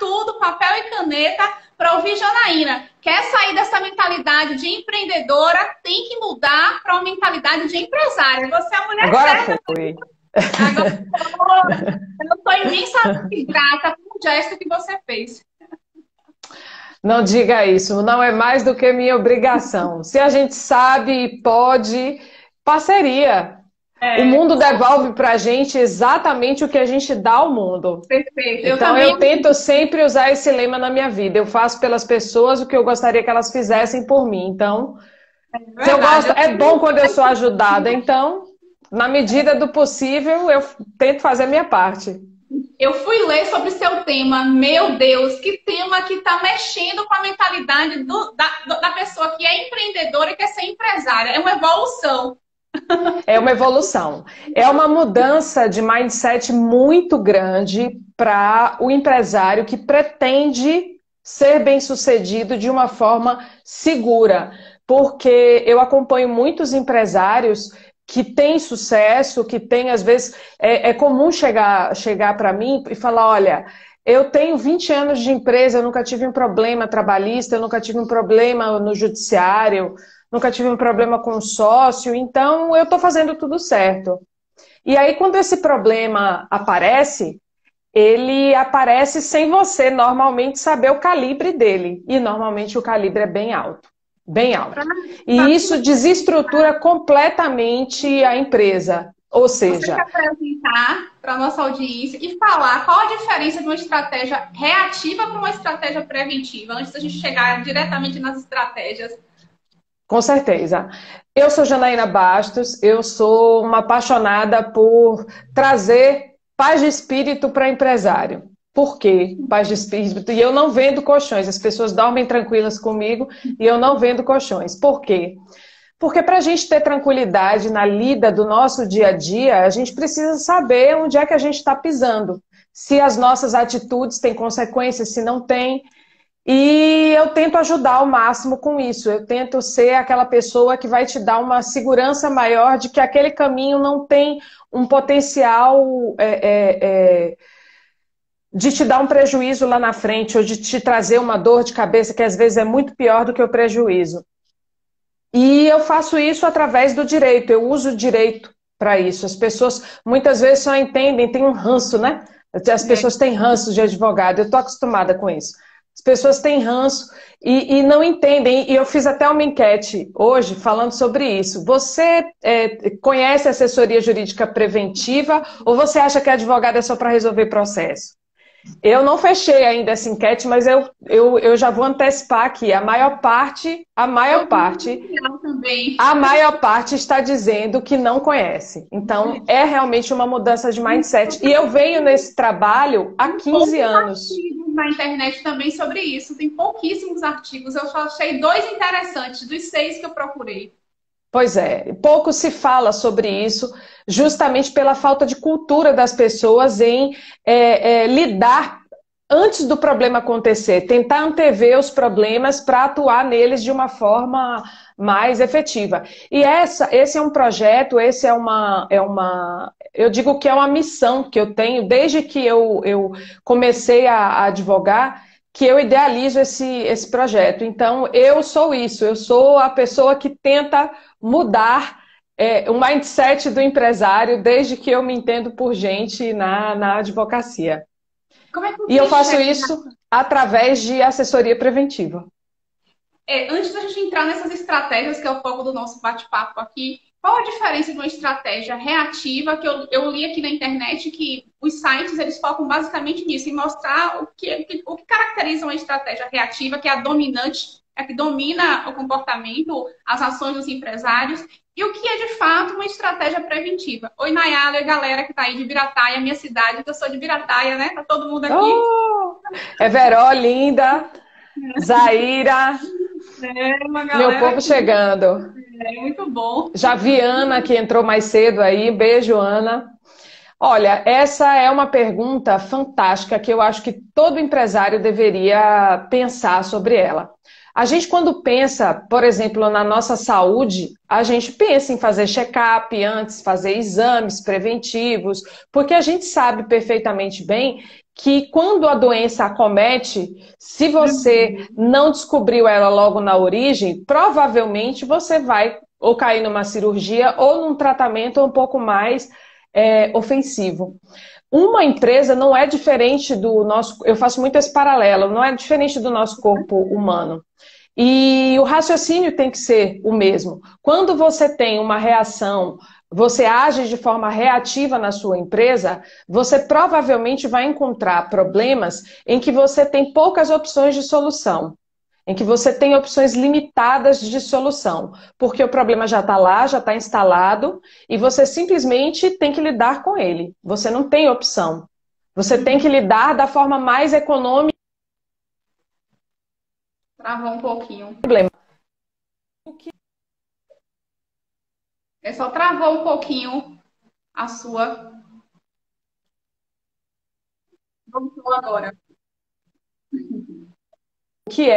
tudo, papel e caneta, para ouvir Janaína. Quer sair dessa mentalidade de empreendedora, tem que mudar para uma mentalidade de empresária. Você é a mulher Agora certa. foi. Agora, eu estou imensamente grata por um gesto que você fez. Não diga isso, não é mais do que minha obrigação. Se a gente sabe e pode, parceria. O mundo devolve para a gente exatamente o que a gente dá ao mundo. Perfeito. Então eu tento sempre usar esse lema na minha vida. Eu faço pelas pessoas o que eu gostaria que elas fizessem por mim. Então, se eu gosto, é bom quando eu sou ajudada. Então, na medida do possível, eu tento fazer a minha parte. Eu fui ler sobre seu tema. Meu Deus, que tema que está mexendo com a mentalidade da pessoa que é empreendedora e quer ser empresária. É uma evolução. É uma evolução. É uma mudança de mindset muito grande para o empresário que pretende ser bem-sucedido de uma forma segura. Porque eu acompanho muitos empresários que têm sucesso, que têm, às vezes, é comum chegar para mim e falar, olha, eu tenho 20 anos de empresa, eu nunca tive um problema trabalhista, eu nunca tive um problema no judiciário, nunca tive um problema com o sócio, então eu estou fazendo tudo certo. E aí, quando esse problema aparece, ele aparece sem você normalmente saber o calibre dele. E normalmente o calibre é bem alto. Bem alto. E isso desestrutura completamente a empresa. Ou seja... Você quer apresentar para a nossa audiência e falar qual a diferença de uma estratégia reativa para uma estratégia preventiva, antes da gente chegar diretamente nas estratégias. Com certeza. Eu sou Janaína Bastos, eu sou uma apaixonada por trazer paz de espírito para empresário. Por quê? Paz de espírito. E eu não vendo colchões, as pessoas dormem tranquilas comigo e eu não vendo colchões. Por quê? Porque para a gente ter tranquilidade na lida do nosso dia a dia, a gente precisa saber onde é que a gente está pisando. Se as nossas atitudes têm consequências, se não tem. E eu tento ajudar ao máximo com isso. Eu tento ser aquela pessoa que vai te dar uma segurança maior de que aquele caminho não tem um potencial de te dar um prejuízo lá na frente ou de te trazer uma dor de cabeça que às vezes é muito pior do que o prejuízo. E eu faço isso através do direito. Eu uso o direito para isso. As pessoas muitas vezes só entendem, tem um ranço, né? As pessoas têm ranço de advogado. Eu estou acostumada com isso. As pessoas têm ranço e não entendem. E eu fiz até uma enquete hoje falando sobre isso. Você conhece a assessoria jurídica preventiva ou você acha que advogado é só para resolver processo? Eu não fechei ainda essa enquete, mas eu já vou antecipar aqui. A maior parte está dizendo que não conhece. Então, é realmente uma mudança de mindset. E eu venho nesse trabalho há 15 anos. Na internet também sobre isso. Tem pouquíssimos artigos. Eu só achei 2 interessantes, dos 6 que eu procurei. Pois é, pouco se fala sobre isso, justamente pela falta de cultura das pessoas em lidar antes do problema acontecer, tentar antever os problemas para atuar neles de uma forma mais efetiva. E esse é um projeto, eu digo que é uma missão que eu tenho desde que eu comecei a advogar, que eu idealizo esse projeto. Então, eu sou isso, eu sou a pessoa que tenta mudar o mindset do empresário desde que eu me entendo por gente na advocacia. E eu faço isso através de assessoria preventiva. Antes da gente entrar nessas estratégias, que é o foco do nosso bate-papo aqui, qual a diferença de uma estratégia reativa, que eu li aqui na internet, que os sites eles focam basicamente nisso, em mostrar o que caracteriza uma estratégia reativa, que é a dominante, é a que domina o comportamento, as ações dos empresários, e o que é de fato uma estratégia preventiva. Oi, Nayala, oi, galera que está aí de Birataia, minha cidade, que eu sou de Birataia, né? Tá todo mundo aqui. Oh, Veró, linda, Zaira, meu povo chegando. Muito bom. Já vi Ana, que entrou mais cedo aí. Beijo, Ana. Olha, essa é uma pergunta fantástica que eu acho que todo empresário deveria pensar sobre ela. A gente, quando pensa, por exemplo, na nossa saúde, a gente pensa em fazer check-up antes, fazer exames preventivos, porque a gente sabe perfeitamente bem que quando a doença acomete, se você não descobriu ela logo na origem, provavelmente você vai ou cair numa cirurgia ou num tratamento um pouco mais ofensivo. Uma empresa não é diferente do nosso... Eu faço muito esse paralelo, não é diferente do nosso corpo humano. E o raciocínio tem que ser o mesmo. Quando você tem uma reação, você age de forma reativa na sua empresa, você provavelmente vai encontrar problemas em que você tem poucas opções de solução, em que você tem opções limitadas de solução, porque o problema já está lá, já está instalado, e você simplesmente tem que lidar com ele. Você não tem opção. Você tem que lidar da forma mais econômica. Travou um pouquinho. Problema. Só travou um pouquinho a sua. Vamos agora. Que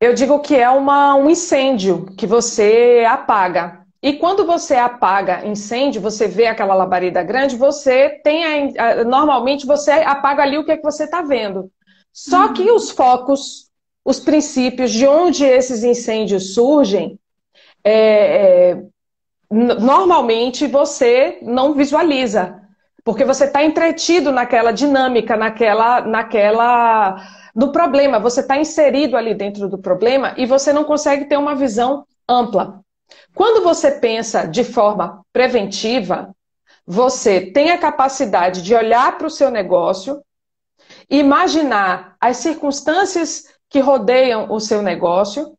eu digo que é um incêndio que você apaga. E quando você apaga incêndio, você vê aquela labareda grande, você tem normalmente você apaga ali o que é que você está vendo. Só que os focos, os princípios de onde esses incêndios surgem, normalmente você não visualiza, porque você está entretido naquela dinâmica, no problema, você está inserido ali dentro do problema e você não consegue ter uma visão ampla. Quando você pensa de forma preventiva, você tem a capacidade de olhar para o seu negócio, imaginar as circunstâncias que rodeiam o seu negócio,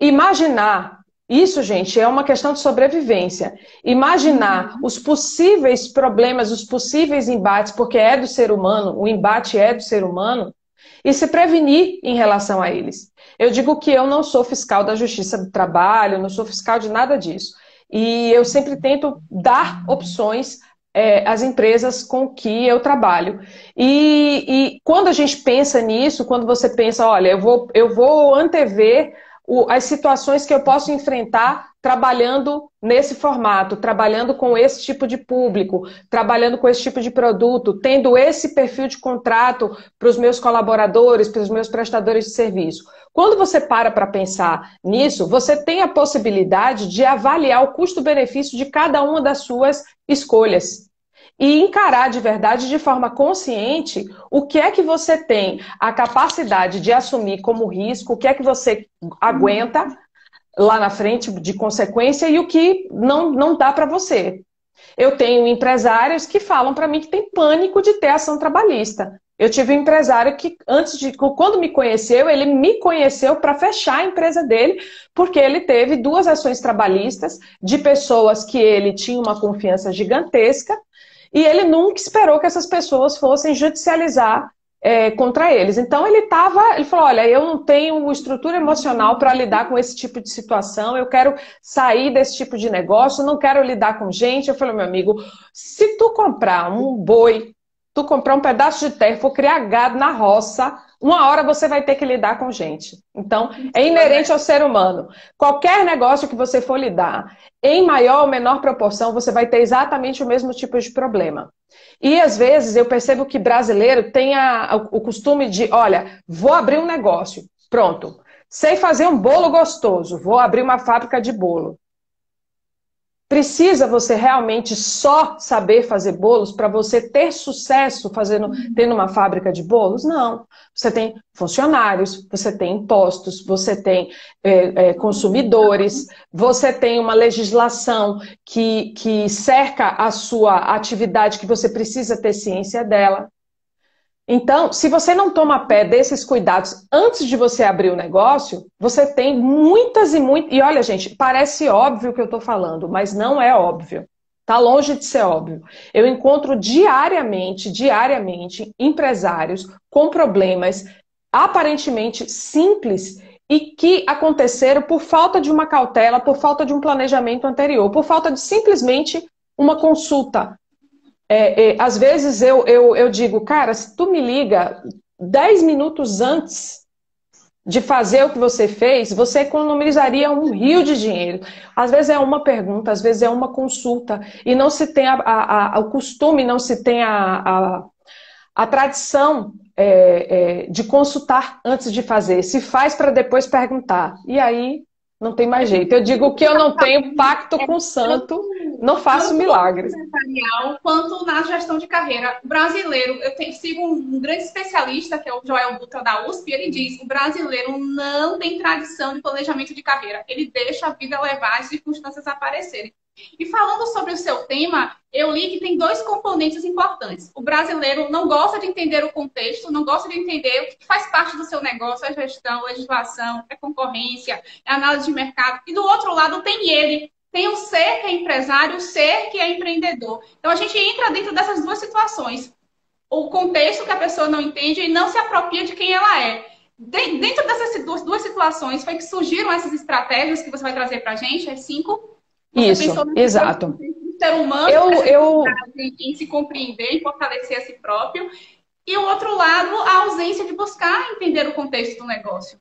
imaginar, isso, gente, é uma questão de sobrevivência, imaginar os possíveis problemas, os possíveis embates, porque é do ser humano, o embate é do ser humano, e se prevenir em relação a eles. Eu digo que eu não sou fiscal da Justiça do Trabalho, não sou fiscal de nada disso. E eu sempre tento dar opções às empresas com que eu trabalho. E quando a gente pensa nisso, quando você pensa, olha, eu vou antever as situações que eu posso enfrentar trabalhando nesse formato, trabalhando com esse tipo de público, trabalhando com esse tipo de produto, tendo esse perfil de contrato para os meus colaboradores, para os meus prestadores de serviço. Quando você para pensar nisso, você tem a possibilidade de avaliar o custo-benefício de cada uma das suas escolhas. E encarar de verdade, de forma consciente, o que é que você tem a capacidade de assumir como risco, o que é que você aguenta lá na frente de consequência e o que não dá para você. Eu tenho empresários que falam para mim que tem pânico de ter ação trabalhista. Eu tive um empresário que, quando me conheceu, ele me conheceu para fechar a empresa dele, porque ele teve 2 ações trabalhistas de pessoas que ele tinha uma confiança gigantesca, e ele nunca esperou que essas pessoas fossem judicializar contra eles. Então ele falou, olha, eu não tenho estrutura emocional para lidar com esse tipo de situação, eu quero sair desse tipo de negócio, não quero lidar com gente. Eu falei, meu amigo, se tu comprar um boi, tu comprar um pedaço de terra, for criar gado na roça, uma hora você vai ter que lidar com gente. Então, é inerente ao ser humano. Qualquer negócio que você for lidar, em maior ou menor proporção, você vai ter exatamente o mesmo tipo de problema. E, às vezes, eu percebo que brasileiro tem o costume de, olha, vou abrir um negócio, pronto. Sei fazer um bolo gostoso, vou abrir uma fábrica de bolo. Precisa você realmente só saber fazer bolos para você ter sucesso tendo uma fábrica de bolos? Não. Você tem funcionários, você tem impostos, você tem consumidores, você tem uma legislação que cerca a sua atividade, que você precisa ter ciência dela. Então, se você não toma pé desses cuidados antes de você abrir o negócio, você tem muitas e muitas... E olha, gente, parece óbvio o que eu estou falando, mas não é óbvio. Está longe de ser óbvio. Eu encontro diariamente, empresários com problemas aparentemente simples e que aconteceram por falta de uma cautela, por falta de um planejamento anterior, por falta de simplesmente uma consulta. Às vezes eu digo, cara, se tu me liga 10 minutos antes de fazer o que você fez, você economizaria um rio de dinheiro. Às vezes é uma pergunta, às vezes é uma consulta, e não se tem o costume, não se tem a tradição de consultar antes de fazer. Se faz para depois perguntar. E aí não tem mais jeito. Eu digo que eu não tenho pacto com o santo, não faço milagres. Empresarial quanto na gestão de carreira. O brasileiro, sigo um grande especialista, que é o Joel Dutra da USP, ele diz: o brasileiro não tem tradição de planejamento de carreira. Ele deixa a vida levar, as circunstâncias aparecerem. E falando sobre o seu tema, eu li que tem dois componentes importantes. O brasileiro não gosta de entender o contexto, não gosta de entender o que faz parte do seu negócio, a gestão, legislação, a concorrência, a análise de mercado. E do outro lado tem ele. Tem o ser que é empresário, o ser que é empreendedor. Então a gente entra dentro dessas duas situações. O contexto que a pessoa não entende e não se apropria de quem ela é. Dentro dessas duas situações foi que surgiram essas estratégias que você vai trazer para a gente, as 5. Isso, exato. O ser humano em se compreender, em fortalecer a si próprio. E o outro lado, a ausência de buscar entender o contexto do negócio.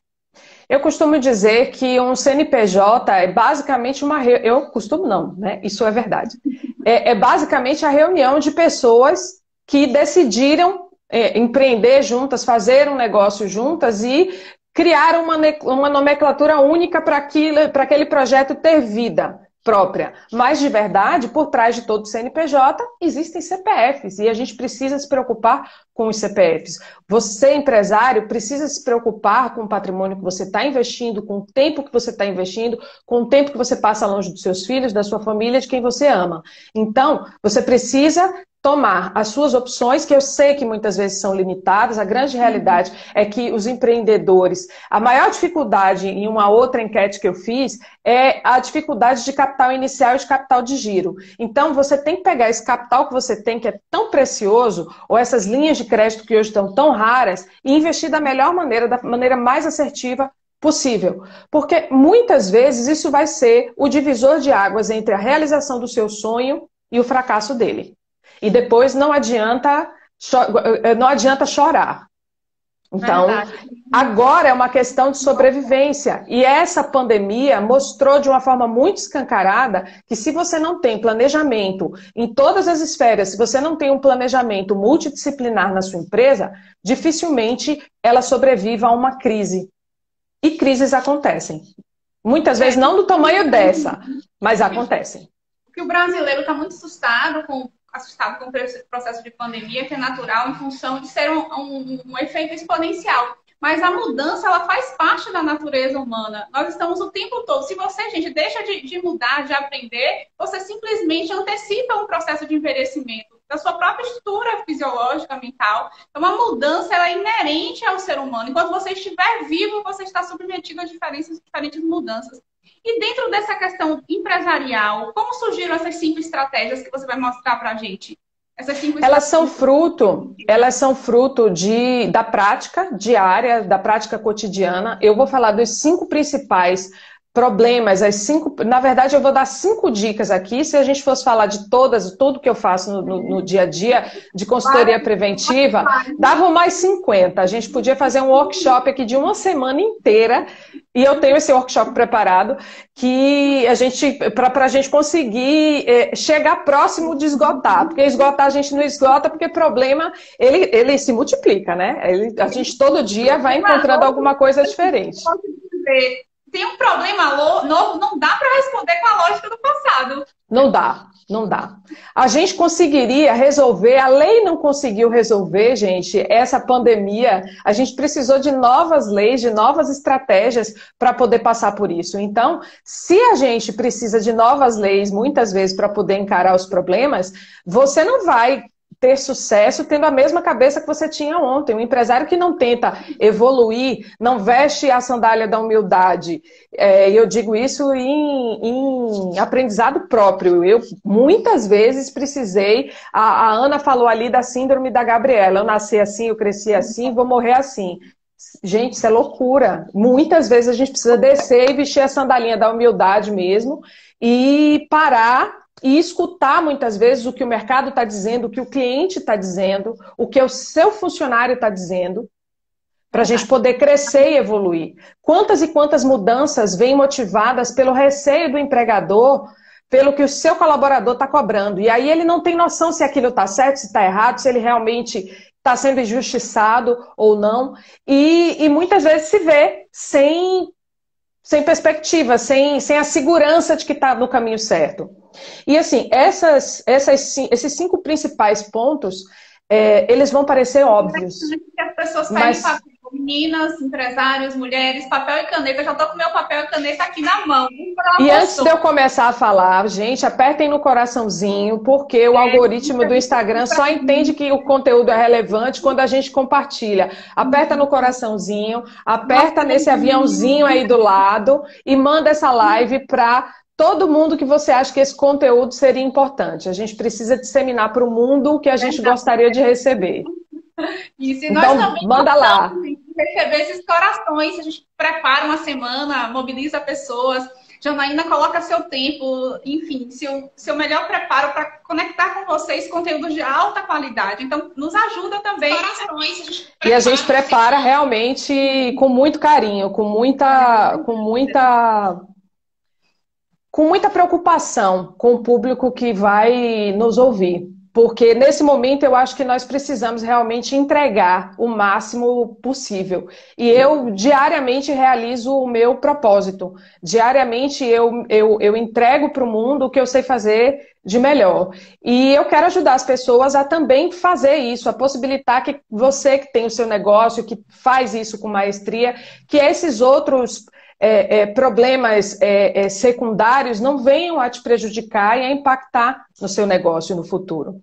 Eu costumo dizer que um CNPJ é basicamente Eu costumo não, né? Isso é verdade. É basicamente a reunião de pessoas que decidiram empreender juntas, fazer um negócio juntas e criar uma nomenclatura única para aquele projeto ter vida própria. Mas, de verdade, por trás de todo CNPJ, existem CPFs e a gente precisa se preocupar com os CPFs. Você, empresário, precisa se preocupar com o patrimônio que você está investindo, com o tempo que você está investindo, com o tempo que você passa longe dos seus filhos, da sua família, de quem você ama. Então, você precisa tomar as suas opções, que eu sei que muitas vezes são limitadas. A grande realidade é que os empreendedores, a maior dificuldade em uma outra enquete que eu fiz é a dificuldade de capital inicial e de capital de giro. Então, você tem que pegar esse capital que você tem, que é tão precioso, ou essas linhas de crédito que hoje estão tão raras, e investir da melhor maneira, da maneira mais assertiva possível. Porque muitas vezes isso vai ser o divisor de águas entre a realização do seu sonho e o fracasso dele. E depois não adianta chorar. Então, agora é uma questão de sobrevivência. E essa pandemia mostrou de uma forma muito escancarada que se você não tem planejamento em todas as esferas, se você não tem um planejamento multidisciplinar na sua empresa, dificilmente ela sobrevive a uma crise. E crises acontecem. Muitas vezes não do tamanho dessa, mas acontecem. Porque o brasileiro está muito assustado com o processo de pandemia, que é natural em função de ser um efeito exponencial. Mas a mudança, ela faz parte da natureza humana. Nós estamos o tempo todo. Se você, gente, deixa de mudar, de aprender, você simplesmente antecipa um processo de envelhecimento da sua própria estrutura fisiológica, mental. Então, a mudança, ela é inerente ao ser humano. Enquanto você estiver vivo, você está submetido a diferentes mudanças. E dentro dessa questão empresarial, como surgiram essas 5 estratégias que você vai mostrar para a gente? Elas são fruto da prática diária, da prática cotidiana. Eu vou falar dos 5 principais problemas, na verdade eu vou dar 5 dicas aqui. Se a gente fosse falar de tudo que eu faço no dia a dia, de consultoria preventiva, davam mais 50. A gente podia fazer um workshop aqui de uma semana inteira, e eu tenho esse workshop preparado, para a gente conseguir chegar próximo de esgotar, porque esgotar a gente não esgota, porque problema, ele se multiplica, né? A gente todo dia vai encontrando alguma coisa diferente. Tem um problema novo, não dá para responder com a lógica do passado. Não dá. A gente conseguiria resolver, a lei não conseguiu resolver, gente, essa pandemia. A gente precisou de novas leis, de novas estratégias para poder passar por isso. Então, se a gente precisa de novas leis, muitas vezes, para poder encarar os problemas, você não vai ter sucesso tendo a mesma cabeça que você tinha ontem. Um empresário que não tenta evoluir, não veste a sandália da humildade. Eu digo isso em aprendizado próprio. Eu muitas vezes precisei, a Ana falou ali da síndrome da Gabriela. Eu nasci assim, eu cresci assim, vou morrer assim. Gente, isso é loucura. Muitas vezes a gente precisa descer e vestir a sandalinha da humildade mesmo e parar e escutar muitas vezes o que o mercado está dizendo, o que o cliente está dizendo, o que o seu funcionário está dizendo, para a gente poder crescer e evoluir. Quantas e quantas mudanças vêm motivadas pelo receio do empregador, pelo que o seu colaborador está cobrando. E aí ele não tem noção se aquilo está certo, se está errado, se ele realmente está sendo injustiçado ou não. E muitas vezes se vê sem perspectiva, sem a segurança de que está no caminho certo. E assim, esses 5 principais pontos, eles vão parecer óbvios. Que as pessoas pedem papel. Meninas, empresários, mulheres, papel e caneta. Eu já estou com meu papel e caneta aqui na mão. E antes de eu começar a falar, gente, apertem no coraçãozinho, porque o algoritmo do Instagram só entende que o conteúdo é relevante quando a gente compartilha. Aperta no coraçãozinho, aperta nesse aviãozinho aí do lado e manda essa live para todo mundo que você acha que esse conteúdo seria importante. A gente precisa disseminar para o mundo o que a gente gostaria de receber. Isso, e então, nós também manda lá. Receber esses corações, a gente prepara uma semana, mobiliza pessoas. Janaína, coloca seu tempo, enfim, seu melhor preparo para conectar com vocês conteúdos de alta qualidade. Então, nos ajuda também. E a gente prepara realmente com muito carinho, com muita preocupação com o público que vai nos ouvir. Porque nesse momento eu acho que nós precisamos realmente entregar o máximo possível. E eu diariamente realizo o meu propósito. Diariamente eu entrego para o mundo o que eu sei fazer de melhor. E eu quero ajudar as pessoas a também fazer isso, a possibilitar que você que tem o seu negócio, que faz isso com maestria, que esses outros problemas secundários não venham a te prejudicar e a impactar no seu negócio no futuro.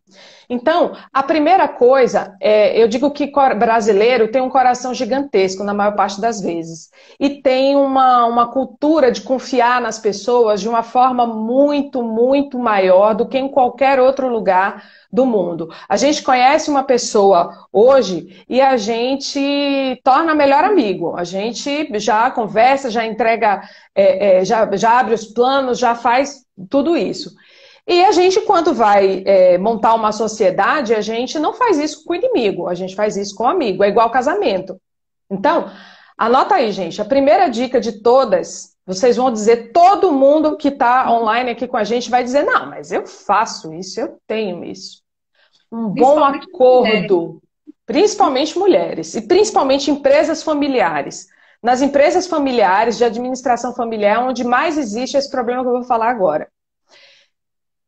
Então, a primeira coisa, eu digo que brasileiro tem um coração gigantesco na maior parte das vezes e tem uma cultura de confiar nas pessoas de uma forma muito, muito maior do que em qualquer outro lugar do mundo. A gente conhece uma pessoa hoje e a gente torna melhor amigo. A gente já conversa, já entrega, já abre os planos, já faz tudo isso. E a gente, quando vai montar uma sociedade, a gente não faz isso com o inimigo, a gente faz isso com o amigo. É igual casamento. Então, anota aí, gente. A primeira dica de todas, vocês vão dizer, todo mundo que está online aqui com a gente vai dizer, não, mas eu faço isso, eu tenho isso. Um bom acordo, principalmente mulheres, e principalmente empresas familiares. Nas empresas familiares, de administração familiar, onde mais existe esse problema que eu vou falar agora.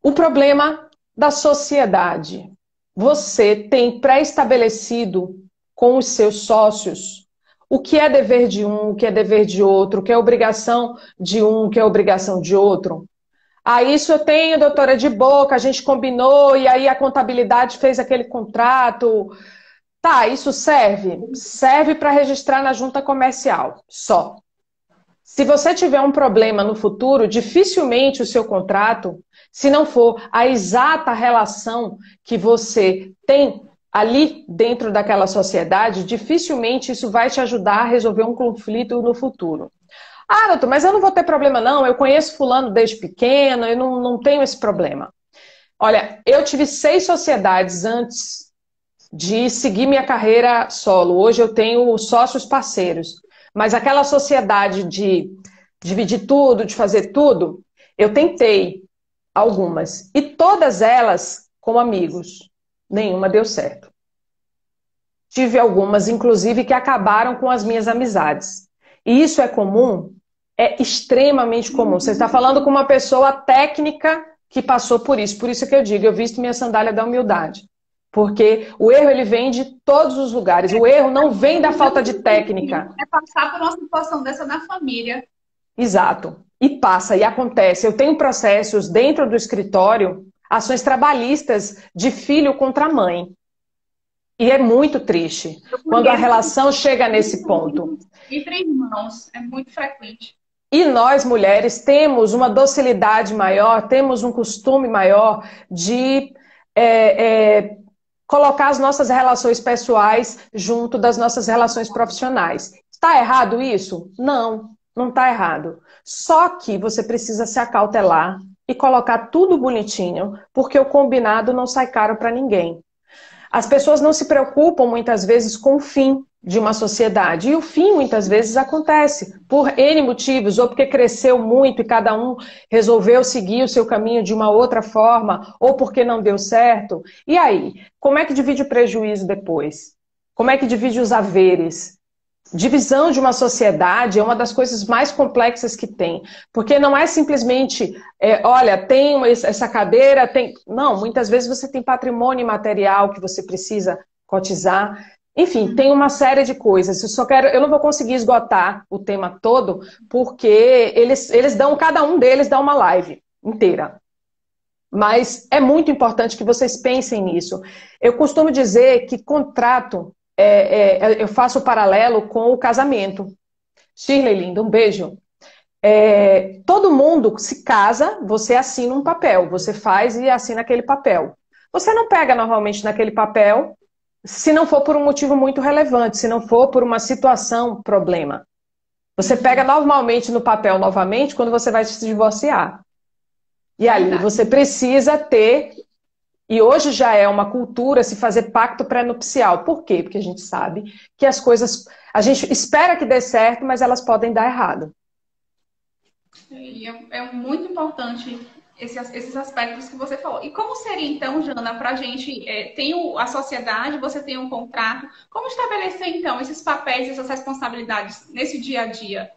O problema da sociedade. Você tem pré-estabelecido com os seus sócios o que é dever de um, o que é dever de outro, o que é obrigação de um, o que é obrigação de outro. Ah, isso eu tenho, doutora, de boca, a gente combinou e aí a contabilidade fez aquele contrato. Tá, isso serve? Serve para registrar na junta comercial, só. Se você tiver um problema no futuro, dificilmente o seu contrato, se não for a exata relação que você tem ali dentro daquela sociedade, dificilmente isso vai te ajudar a resolver um conflito no futuro. Ah, doutor, mas eu não vou ter problema não, eu conheço fulano desde pequeno, eu não tenho esse problema. Olha, eu tive 6 sociedades antes de seguir minha carreira solo. Hoje eu tenho sócios parceiros. Mas aquela sociedade de dividir tudo, de fazer tudo, eu tentei algumas. E todas elas com amigos. Nenhuma deu certo. Tive algumas, inclusive, que acabaram com as minhas amizades. E isso é comum? É extremamente comum. Você está falando com uma pessoa técnica que passou por isso. Por isso que eu digo, eu visto minha sandália da humildade. Porque o erro, ele vem de todos os lugares. O erro não vem da falta de técnica. É passar por uma situação dessa na família. Exato. E passa, e acontece. Eu tenho processos dentro do escritório, ações trabalhistas de filho contra mãe. E é muito triste quando a relação chega nesse ponto. Entre irmãos, é muito frequente. E nós, mulheres, temos uma docilidade maior, temos um costume maior de colocar as nossas relações pessoais junto das nossas relações profissionais. Está errado isso? Não, não está errado. Só que você precisa se acautelar e colocar tudo bonitinho, porque o combinado não sai caro para ninguém. As pessoas não se preocupam muitas vezes com o fim de uma sociedade. E o fim, muitas vezes, acontece por N motivos, ou porque cresceu muito e cada um resolveu seguir o seu caminho de uma outra forma, ou porque não deu certo. E aí, como é que divide o prejuízo depois? Como é que divide os haveres? Divisão de uma sociedade é uma das coisas mais complexas que tem, porque não é simplesmente, olha, tem essa cadeira, tem... Não, muitas vezes você tem patrimônio material que você precisa cotizar. Enfim, tem uma série de coisas. Eu não vou conseguir esgotar o tema todo, porque eles dão, cada um deles dá uma live inteira. Mas é muito importante que vocês pensem nisso. Eu costumo dizer que contrato, eu faço o paralelo com o casamento. Shirley, linda, um beijo. Todo mundo se casa, você assina um papel, você faz e assina aquele papel. Você não pega normalmente naquele papel se não for por um motivo muito relevante, se não for por uma situação, problema. Você pega normalmente no papel novamente quando você vai se divorciar. E aí você precisa ter, e hoje já é uma cultura, se fazer pacto pré-nupcial. Por quê? Porque a gente sabe que as coisas, a gente espera que dê certo, mas elas podem dar errado. É muito importante esses aspectos que você falou. E como seria, então, Jana, para a gente, tem a sociedade, você tem um contrato, como estabelecer, então, esses papéis, essas responsabilidades nesse dia a dia?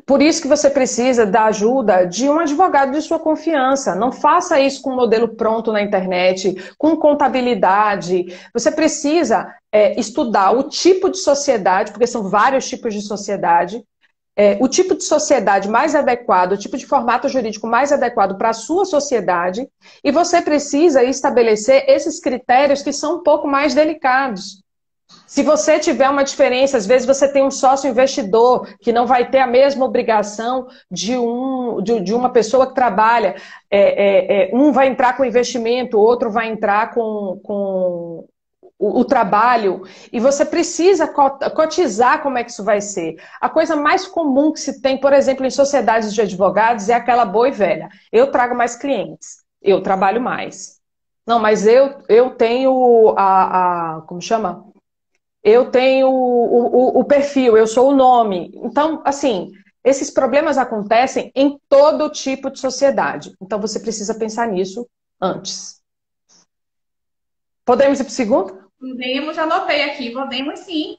Por isso que você precisa da ajuda de um advogado de sua confiança. Não faça isso com um modelo pronto na internet, com contabilidade. Você precisa estudar o tipo de sociedade, porque são vários tipos de sociedade, o tipo de sociedade mais adequado, o tipo de formato jurídico mais adequado para a sua sociedade, e você precisa estabelecer esses critérios que são um pouco mais delicados. Se você tiver uma diferença, às vezes você tem um sócio investidor que não vai ter a mesma obrigação de uma pessoa que trabalha. Um vai entrar com investimento, o outro vai entrar com o trabalho. E você precisa cotizar como é que isso vai ser. A coisa mais comum que se tem, por exemplo, em sociedades de advogados é aquela boa e velha. Eu trago mais clientes, eu trabalho mais. Não, mas eu tenho como chama? Eu tenho o perfil, eu sou o nome. Então, assim, esses problemas acontecem em todo tipo de sociedade. Então, você precisa pensar nisso antes. Podemos ir para o segundo? Podemos, já anotei aqui, podemos sim.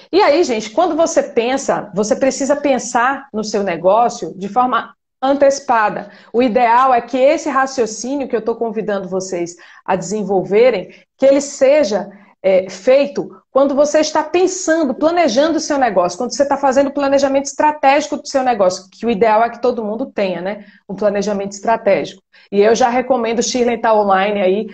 E aí, gente, quando você pensa, você precisa pensar no seu negócio de forma antecipada. O ideal é que esse raciocínio que eu estou convidando vocês a desenvolverem, que ele seja feito quando você está pensando, planejando o seu negócio, quando você está fazendo o planejamento estratégico do seu negócio, que o ideal é que todo mundo tenha, né? Um planejamento estratégico. E eu já recomendo, Shirley está online aí,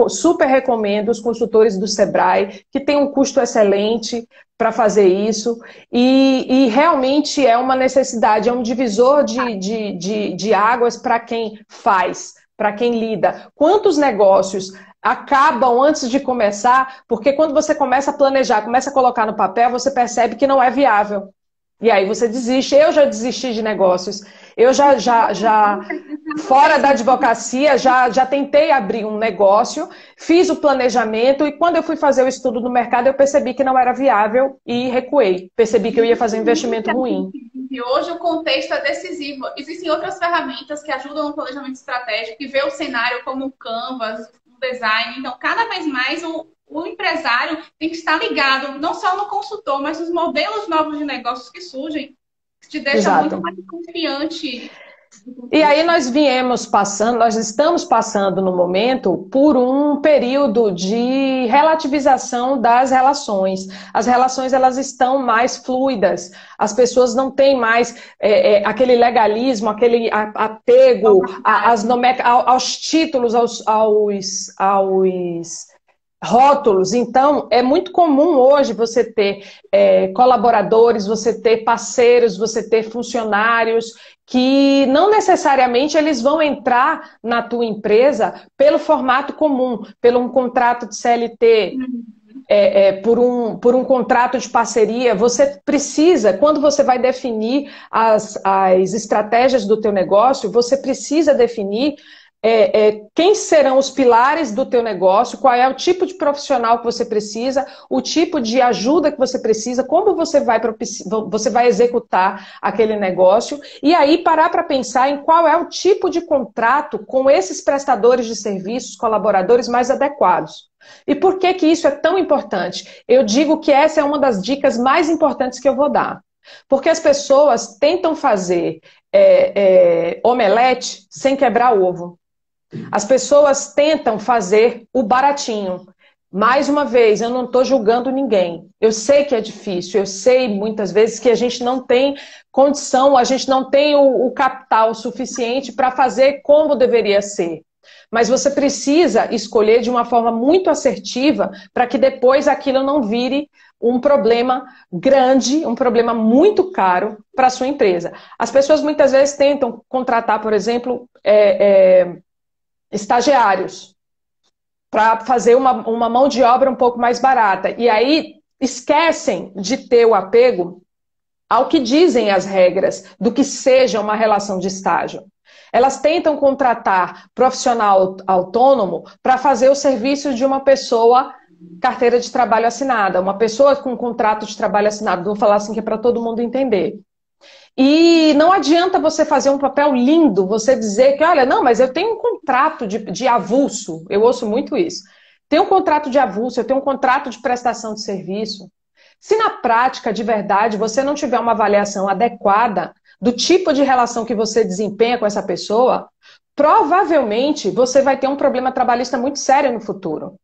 super recomendo os consultores do Sebrae, que tem um custo excelente para fazer isso, e realmente é uma necessidade, é um divisor de águas para quem faz, para quem lida. Quantos negócios acabam antes de começar, porque quando você começa a planejar, começa a colocar no papel, você percebe que não é viável. E aí você desiste. Eu já desisti de negócios. Eu já fora da advocacia, já tentei abrir um negócio, fiz o planejamento e quando eu fui fazer o estudo do mercado, eu percebi que não era viável e recuei. Percebi que eu ia fazer um investimento ruim. E hoje o contexto é decisivo. Existem outras ferramentas que ajudam no planejamento estratégico, que vê o cenário como um canvas, um design. Então, cada vez mais o empresário tem que estar ligado, não só no consultor, mas nos modelos novos de negócios que surgem, que te deixa muito mais confiante. E aí nós estamos passando no momento por um período de relativização das relações. As relações elas estão mais fluidas, as pessoas não têm mais aquele legalismo, aquele apego aos títulos, aos rótulos. Então, é muito comum hoje você ter colaboradores, você ter parceiros, você ter funcionários que não necessariamente eles vão entrar na tua empresa pelo formato comum, pelo um contrato de CLT, por um contrato de parceria. Você precisa, quando você vai definir as estratégias do teu negócio, você precisa definir quem serão os pilares do teu negócio, qual é o tipo de profissional que você precisa, o tipo de ajuda que você precisa, como você vai executar aquele negócio, e aí parar para pensar em qual é o tipo de contrato com esses prestadores de serviços, colaboradores mais adequados. E por que que isso é tão importante? Eu digo que essa é uma das dicas mais importantes que eu vou dar. Porque as pessoas tentam fazer omelete sem quebrar ovo. As pessoas tentam fazer o baratinho. Mais uma vez, eu não estou julgando ninguém. Eu sei que é difícil, eu sei muitas vezes que a gente não tem condição, a gente não tem o capital suficiente para fazer como deveria ser. Mas você precisa escolher de uma forma muito assertiva para que depois aquilo não vire um problema grande, um problema muito caro para a sua empresa. As pessoas muitas vezes tentam contratar, por exemplo, estagiários para fazer uma mão de obra um pouco mais barata. E aí esquecem de ter o apego ao que dizem as regras do que seja uma relação de estágio. Elas tentam contratar profissional autônomo para fazer o serviço de uma pessoa carteira de trabalho assinada, uma pessoa com contrato de trabalho assinado. Vou falar assim que é para todo mundo entender. E não adianta você fazer um papel lindo, você dizer que, olha, não, mas eu tenho um contrato de avulso, eu ouço muito isso. Tenho um contrato de avulso, eu tenho um contrato de prestação de serviço. Se na prática, de verdade, você não tiver uma avaliação adequada do tipo de relação que você desempenha com essa pessoa, provavelmente você vai ter um problema trabalhista muito sério no futuro.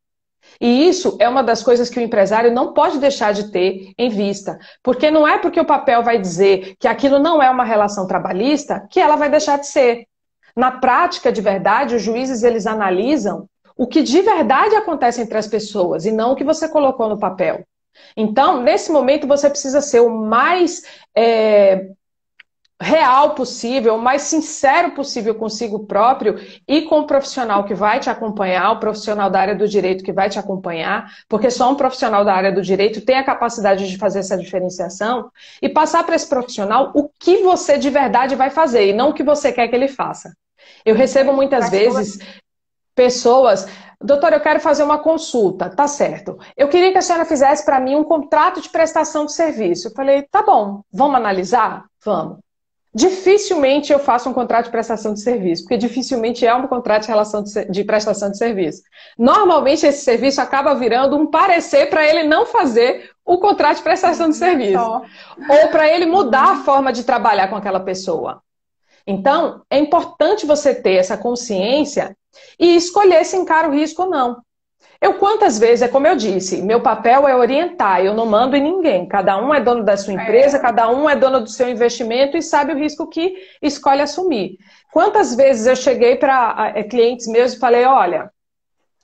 E isso é uma das coisas que o empresário não pode deixar de ter em vista. Porque não é porque o papel vai dizer que aquilo não é uma relação trabalhista que ela vai deixar de ser. Na prática, de verdade, os juízes eles analisam o que de verdade acontece entre as pessoas e não o que você colocou no papel. Então, nesse momento, você precisa ser o mais real possível, o mais sincero possível consigo próprio e com o profissional que vai te acompanhar, o profissional da área do direito que vai te acompanhar, porque só um profissional da área do direito tem a capacidade de fazer essa diferenciação e passar para esse profissional o que você de verdade vai fazer e não o que você quer que ele faça. Eu recebo muitas vezes pessoas, doutora, eu quero fazer uma consulta, tá certo. Eu queria que a senhora fizesse para mim um contrato de prestação de serviço. Eu falei, tá bom, vamos analisar? Vamos. Dificilmente eu faço um contrato de prestação de serviço, porque dificilmente é um contrato de prestação de serviço. Normalmente esse serviço acaba virando um parecer para ele não fazer o contrato de prestação de serviço. Ou para ele mudar a forma de trabalhar com aquela pessoa. Então, é importante você ter essa consciência e escolher se encara o risco ou não. Eu quantas vezes, é como eu disse, meu papel é orientar, eu não mando em ninguém. Cada um é dono da sua empresa, cada um é dono do seu investimento e sabe o risco que escolhe assumir. Quantas vezes eu cheguei para clientes meus e falei, olha,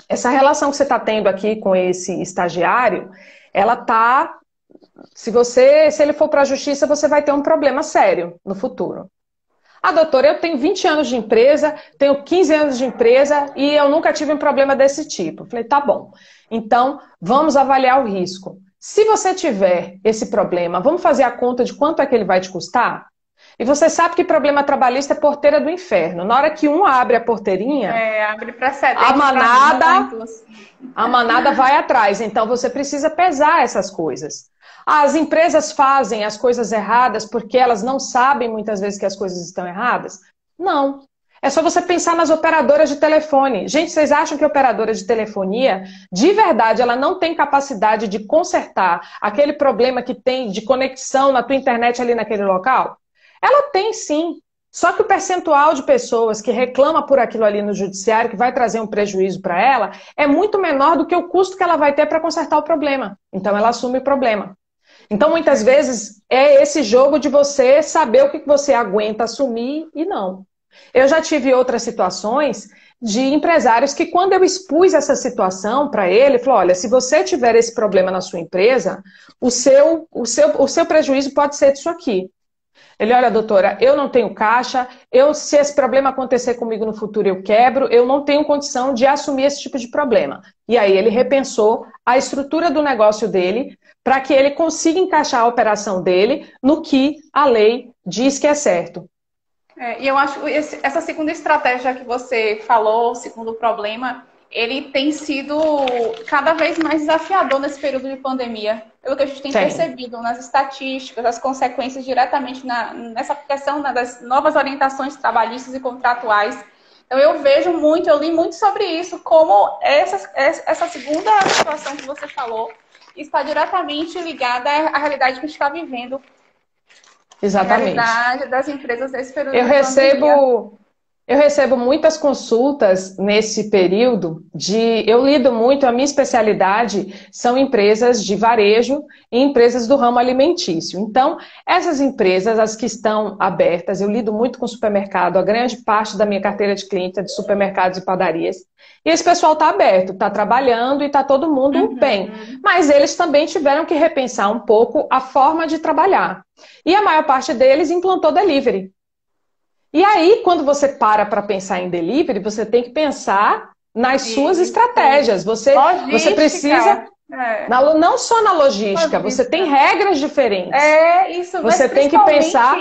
essa relação que você está tendo aqui com esse estagiário, ela está... Se ele for para a justiça, você vai ter um problema sério no futuro. Ah, doutora, eu tenho 20 anos de empresa, tenho 15 anos de empresa e eu nunca tive um problema desse tipo. Eu falei, tá bom. Então, vamos avaliar o risco. Se você tiver esse problema, vamos fazer a conta de quanto é que ele vai te custar? E você sabe que problema trabalhista é porteira do inferno. Na hora que um abre a porteirinha, abre para 70, a manada vai atrás. Então, você precisa pesar essas coisas. As empresas fazem as coisas erradas porque elas não sabem muitas vezes que as coisas estão erradas? Não. É só você pensar nas operadoras de telefone. Gente, vocês acham que a operadora de telefonia, de verdade, ela não tem capacidade de consertar aquele problema que tem de conexão na tua internet ali naquele local? Ela tem sim. Só que o percentual de pessoas que reclama por aquilo ali no judiciário, que vai trazer um prejuízo para ela, é muito menor do que o custo que ela vai ter para consertar o problema. Então ela assume o problema. Então, muitas vezes, é esse jogo de você saber o que você aguenta assumir e não. Eu já tive outras situações de empresários que, quando eu expus essa situação para ele, falou, olha, se você tiver esse problema na sua empresa, o seu prejuízo pode ser disso aqui. Ele, olha, doutora, eu não tenho caixa, se esse problema acontecer comigo no futuro, eu quebro, eu não tenho condição de assumir esse tipo de problema. E aí ele repensou a estrutura do negócio dele para que ele consiga encaixar a operação dele no que a lei diz que é certo. E eu acho que essa segunda estratégia que você falou, o segundo problema, ele tem sido cada vez mais desafiador nesse período de pandemia. Pelo que a gente tem percebido nas estatísticas, as consequências diretamente nessa questão, né, das novas orientações trabalhistas e contratuais. Então eu vejo muito, eu li muito sobre isso, como essa segunda situação que você falou está diretamente ligada à realidade que a gente está vivendo. Exatamente. A realidade das empresas nesse período Eu de pandemia. Eu recebo muitas consultas nesse período eu lido muito, a minha especialidade são empresas de varejo e empresas do ramo alimentício. Então, essas empresas, as que estão abertas, eu lido muito com supermercado, a grande parte da minha carteira de clientes é de supermercados e padarias. E esse pessoal está aberto, está trabalhando e está todo mundo bem. Mas eles também tiveram que repensar um pouco a forma de trabalhar. E a maior parte deles implantou delivery. E aí, quando você para pensar em delivery, você tem que pensar nas suas estratégias. Você precisa... Não só na logística, você tem regras diferentes. Isso. Você tem que pensar...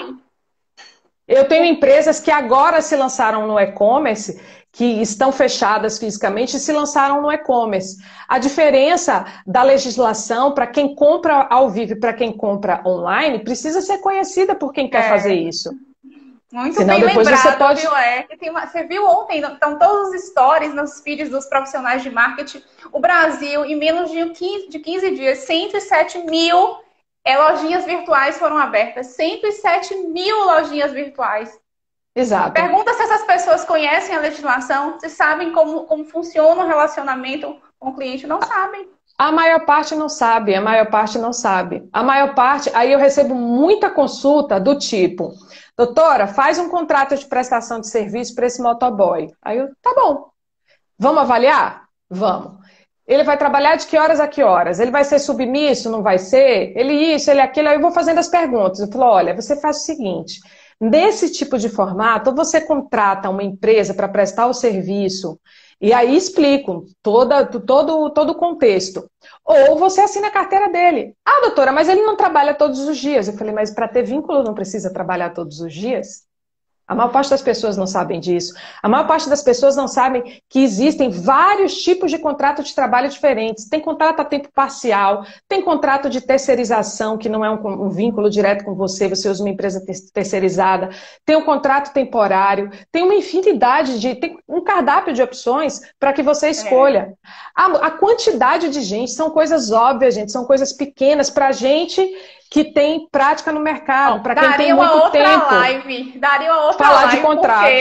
Eu tenho empresas que agora se lançaram no e-commerce, que estão fechadas fisicamente e se lançaram no e-commerce. A diferença da legislação para quem compra ao vivo e para quem compra online precisa ser conhecida por quem quer fazer isso. Muito Senão, bem depois lembrado, você pode... viu? Você viu ontem, então, todos os stories nos feeds dos profissionais de marketing, o Brasil, em menos de 15 dias, 107 mil lojinhas virtuais foram abertas. 107 mil lojinhas virtuais. Exato. Pergunta se essas pessoas conhecem a legislação, se sabem como funciona o relacionamento com o cliente. Não sabem. A maior parte não sabe, a maior parte não sabe. A maior parte, aí eu recebo muita consulta do tipo... Doutora, faz um contrato de prestação de serviço para esse motoboy. Aí eu, tá bom. Vamos avaliar? Vamos. Ele vai trabalhar de que horas a que horas? Ele vai ser submisso? Não vai ser? Ele isso, ele aquilo. Aí eu vou fazendo as perguntas. Eu falo, olha, você faz o seguinte. Nesse tipo de formato, ou você contrata uma empresa para prestar o serviço, e aí explico todo o contexto. Ou você assina a carteira dele. Ah, doutora, mas ele não trabalha todos os dias. Eu falei, mas para ter vínculo não precisa trabalhar todos os dias? A maior parte das pessoas não sabem disso. A maior parte das pessoas não sabem que existem vários tipos de contrato de trabalho diferentes. Tem contrato a tempo parcial, tem contrato de terceirização, que não é um vínculo direto com você, você usa uma empresa terceirizada. Tem um contrato temporário, tem uma infinidade tem um cardápio de opções para que você escolha. A quantidade de gente, são coisas óbvias, gente, são coisas pequenas para a gente que tem prática no mercado, para quem tem muito tempo. Daria uma outra falar live, de contratos.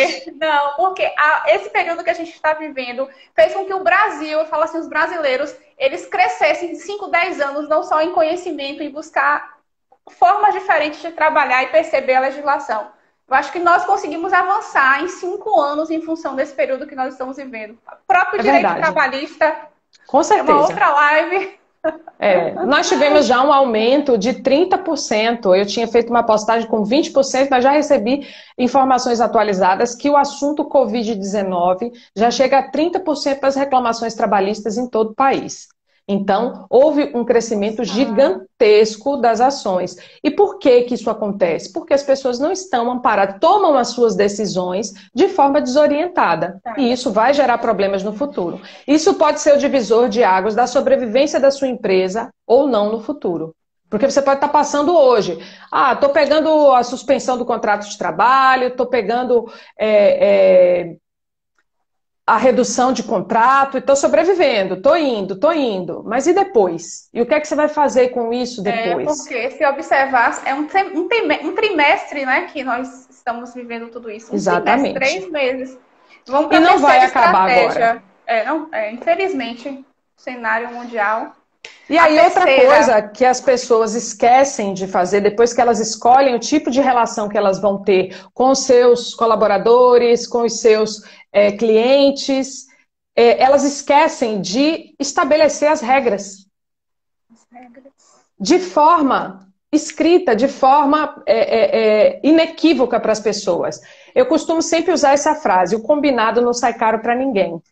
Porque esse período que a gente está vivendo fez com que o Brasil, eu falo assim, os brasileiros, eles crescessem 5, 10 anos, não só em conhecimento, em buscar formas diferentes de trabalhar e perceber a legislação. Eu acho que nós conseguimos avançar em 5 anos em função desse período que nós estamos vivendo. O próprio direito trabalhista, com certeza. É uma outra live. Nós tivemos já um aumento de 30%. Eu tinha feito uma postagem com 20%, mas já recebi informações atualizadas que o assunto Covid-19 já chega a 30% das reclamações trabalhistas em todo o país. Então, houve um crescimento gigantesco das ações. E por que isso acontece? Porque as pessoas não estão amparadas, tomam as suas decisões de forma desorientada. E isso vai gerar problemas no futuro. Isso pode ser o divisor de águas da sobrevivência da sua empresa ou não no futuro. Porque você pode estar passando hoje. Estou pegando a suspensão do contrato de trabalho, estou pegando... a redução de contrato, estou sobrevivendo, estou indo. Mas e depois? E o que é que você vai fazer com isso depois? Porque, se observar, é um trimestre, né, que nós estamos vivendo tudo isso. Exatamente. 3 meses. Vamos para e não vai acabar agora. Infelizmente, cenário mundial. E aí outra coisa que as pessoas esquecem de fazer, depois que elas escolhem o tipo de relação que elas vão ter com os seus colaboradores, com os seus clientes, elas esquecem de estabelecer as regras. De forma escrita, de forma inequívoca para as pessoas. Eu costumo sempre usar essa frase, o combinado não sai caro para ninguém.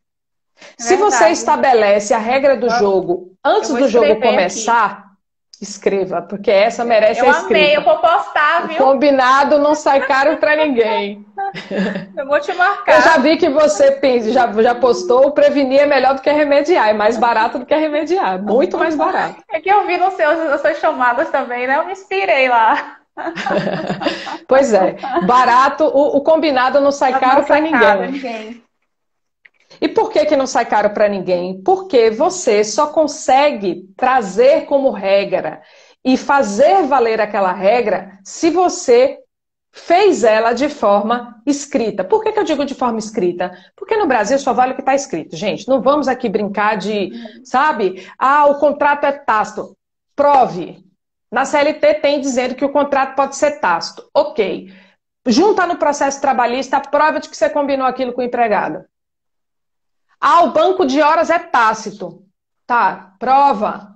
Se você estabelece a regra do jogo antes do jogo começar, Escreva, porque essa merece Eu a amei, eu escrita. vou postar, O viu? combinado não sai caro para ninguém. Eu vou te Eu já marcar. vi que você já postou, o prevenir é melhor do que remediar, é mais barato do que remediar, muito mais barato. É que eu vi nas suas chamadas também, né? Eu me inspirei lá. Pois é, barato, o combinado não sai caro para Nossa cara, ninguém. ninguém. E por que que não sai caro para ninguém? Porque você só consegue trazer como regra e fazer valer aquela regra se você fez ela de forma escrita. Por que que eu digo de forma escrita? Porque no Brasil só vale o que está escrito. Gente, não vamos aqui brincar de, sabe? Ah, o contrato é tácito. Prove. Na CLT tem dizendo que o contrato pode ser tácito. Ok. Junta no processo trabalhista a prova de que você combinou aquilo com o empregado. Ah, o banco de horas é tácito. Tá, prova.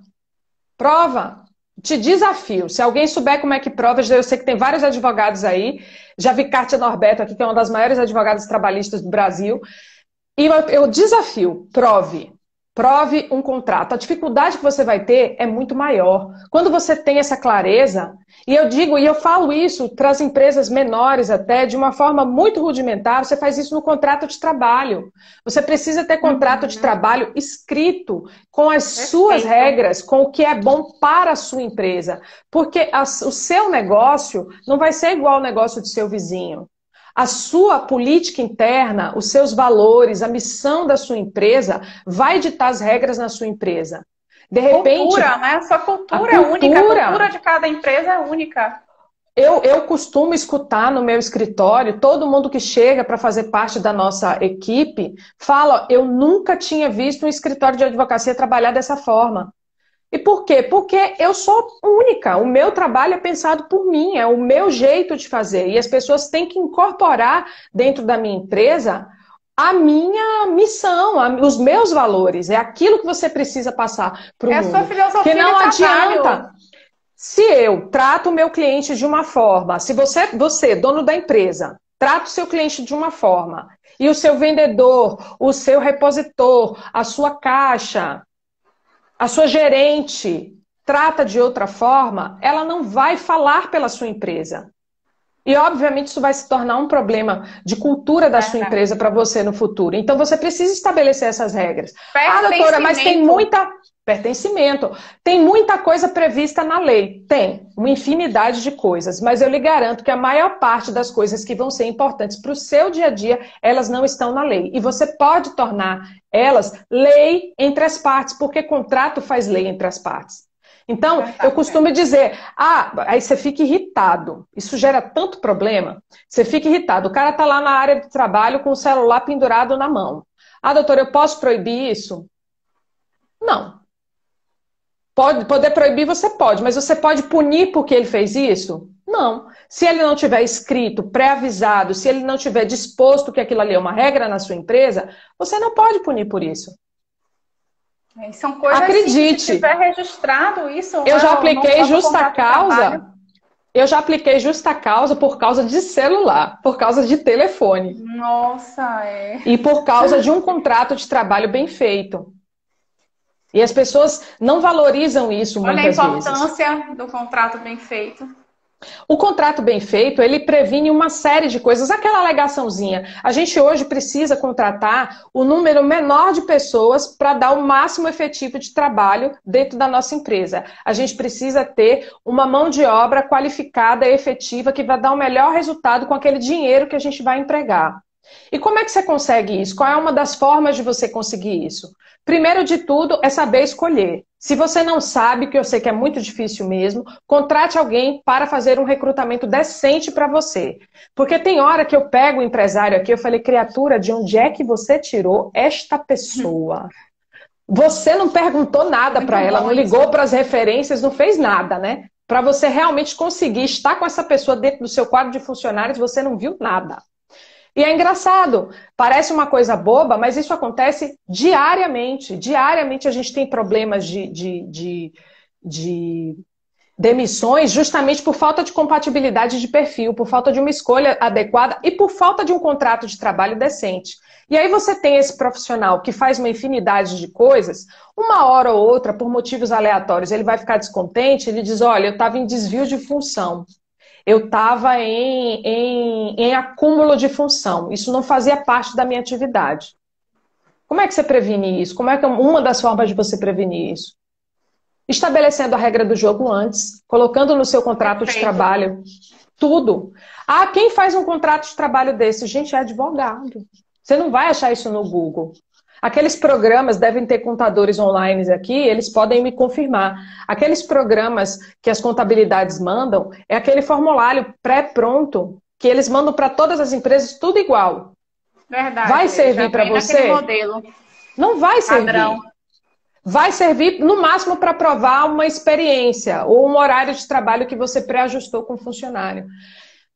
Prova. Te desafio. Se alguém souber como é que prova, eu sei que tem vários advogados aí. Já vi Kátia Norberto aqui, que é uma das maiores advogadas trabalhistas do Brasil. E eu desafio, prove. Prove um contrato. A dificuldade que você vai ter é muito maior. Quando você tem essa clareza, e eu digo, e eu falo isso para as empresas menores até, de uma forma muito rudimentar, você faz isso no contrato de trabalho. Você precisa ter contrato de trabalho escrito, com as suas regras, com o que é bom para a sua empresa. Porque o seu negócio não vai ser igual ao negócio do seu vizinho. A sua política interna, os seus valores, a missão da sua empresa vai ditar as regras na sua empresa. De repente, cultura, né? A sua cultura é única, a cultura de cada empresa é única. Eu costumo escutar no meu escritório, todo mundo que chega para fazer parte da nossa equipe fala, eu nunca tinha visto um escritório de advocacia trabalhar dessa forma. E por quê? Porque eu sou única, o meu trabalho é pensado por mim, é o meu jeito de fazer. E as pessoas têm que incorporar dentro da minha empresa a minha missão, os meus valores. É aquilo que você precisa passar para o mundo. É a sua filosofia Porque não de trabalho. adianta. Se eu trato o meu cliente de uma forma, se você, dono da empresa, trata o seu cliente de uma forma, e o seu vendedor, o seu repositor, a sua caixa, a sua gerente trata de outra forma, ela não vai falar pela sua empresa. E, obviamente, isso vai se tornar um problema de cultura da sua empresa para você no futuro. Então, você precisa estabelecer essas regras. Ah, doutora, mas tem muita... Pertencimento. Tem muita coisa prevista na lei. Tem uma infinidade de coisas. Mas eu lhe garanto que a maior parte das coisas que vão ser importantes para o seu dia a dia, elas não estão na lei. E você pode tornar elas lei entre as partes, porque contrato faz lei entre as partes. Então, eu costumo dizer, aí você fica irritado. Isso gera tanto problema. Você fica irritado. O cara está lá na área de trabalho com o celular pendurado na mão. Ah, doutora, eu posso proibir isso? Não. Poder proibir você pode, mas você pode punir porque ele fez isso? Não. Se ele não tiver escrito, pré-avisado, se ele não tiver disposto que aquilo ali é uma regra na sua empresa, você não pode punir por isso. São coisas Acredite. Assim, se tiver registrado isso. Eu já apliquei justa causa. Eu já apliquei justa causa por causa de celular, por causa de telefone. Nossa, E por causa de um contrato de trabalho bem feito. E as pessoas não valorizam isso muitas vezes. Olha a importância do contrato bem feito. O contrato bem feito, ele previne uma série de coisas. Aquela alegaçãozinha. A gente hoje precisa contratar o número menor de pessoas para dar o máximo efetivo de trabalho dentro da nossa empresa. A gente precisa ter uma mão de obra qualificada e efetiva que vai dar o melhor resultado com aquele dinheiro que a gente vai empregar. E como é que você consegue isso? Qual é uma das formas de você conseguir isso? Primeiro de tudo é saber escolher. Se você não sabe, que eu sei que é muito difícil mesmo, contrate alguém para fazer um recrutamento decente para você. Porque tem hora que eu pego o empresário aqui, eu falei, criatura, de onde é que você tirou esta pessoa? Você não perguntou nada para ela, não ligou para as referências, não fez nada, né? Para você realmente conseguir estar com essa pessoa dentro do seu quadro de funcionários, você não viu nada. E é engraçado, parece uma coisa boba, mas isso acontece diariamente. Diariamente a gente tem problemas de demissões justamente por falta de compatibilidade de perfil, por falta de uma escolha adequada e por falta de um contrato de trabalho decente. E aí você tem esse profissional que faz uma infinidade de coisas, uma hora ou outra, por motivos aleatórios, ele vai ficar descontente, ele diz, olha, eu estava em desvio de função, eu estava em acúmulo de função, isso não fazia parte da minha atividade. Como é que você previne isso? Como é que uma das formas de você prevenir isso? Estabelecendo a regra do jogo antes, colocando no seu contrato de trabalho tudo. Ah, quem faz um contrato de trabalho desse? Gente, é advogado. Você não vai achar isso no Google. Aqueles programas devem ter contadores online aqui, eles podem me confirmar. Aqueles programas que as contabilidades mandam, é aquele formulário pré-pronto que eles mandam para todas as empresas, tudo igual. Verdade. Vai servir para você? Modelo. Não vai servir. Padrão. Vai servir, no máximo, para provar uma experiência ou um horário de trabalho que você pré-ajustou com o funcionário.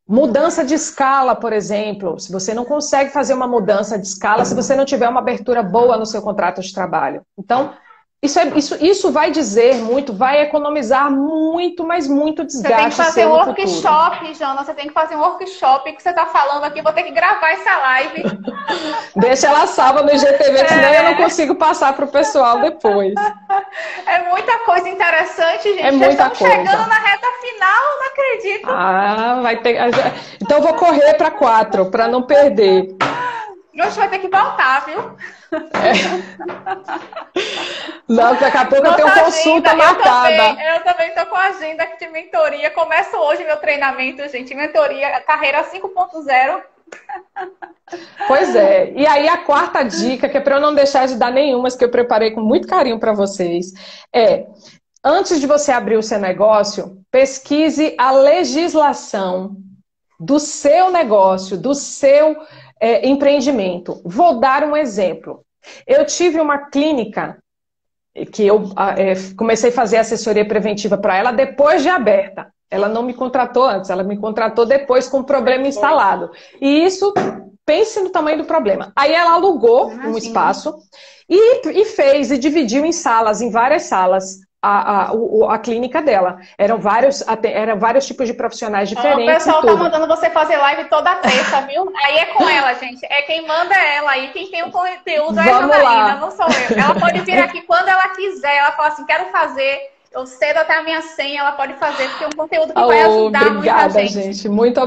Mudança de escala, por exemplo. Se você não consegue fazer uma mudança de escala, se você não tiver uma abertura boa no seu contrato de trabalho. Então, isso vai dizer muito, vai economizar muito, mas muito desgaste. Você tem que fazer um workshop, Jana. Você tem que fazer um workshop que você está falando aqui. Vou ter que gravar essa live. Deixa ela salva no IGTV, senão eu não consigo passar para o pessoal depois. É muita coisa interessante, gente. É muita coisa. Chegando na reta final, não acredito. Ah, vai ter. Então eu vou correr para 4, para não perder. Hoje vai ter que voltar, viu? Não, daqui a pouco eu tenho consulta marcada. Eu também estou com a agenda de mentoria. Começo hoje meu treinamento, gente. Mentoria, carreira 5.0. Pois é. E aí a quarta dica, que é para eu não deixar de dar nenhuma, mas que eu preparei com muito carinho para vocês, é: antes de você abrir o seu negócio, pesquise a legislação do seu negócio, do seu empreendimento. Vou dar um exemplo. Eu tive uma clínica que eu comecei a fazer assessoria preventiva para ela depois de aberta. Ela não me contratou antes, ela me contratou depois com o problema instalado. E isso, pense no tamanho do problema. Aí ela alugou um espaço e dividiu em salas, em várias salas, a clínica dela. Eram vários tipos de profissionais diferentes. O pessoal tá mandando você fazer live toda terça, viu? Aí é com ela, gente. É quem manda é ela. E quem tem o conteúdo é a Janaína, não sou eu. Ela pode vir aqui quando ela quiser. Ela fala assim, quero fazer. Eu cedo até a minha senha, ela pode fazer, porque é um conteúdo que vai ajudar obrigada, muita gente. Muito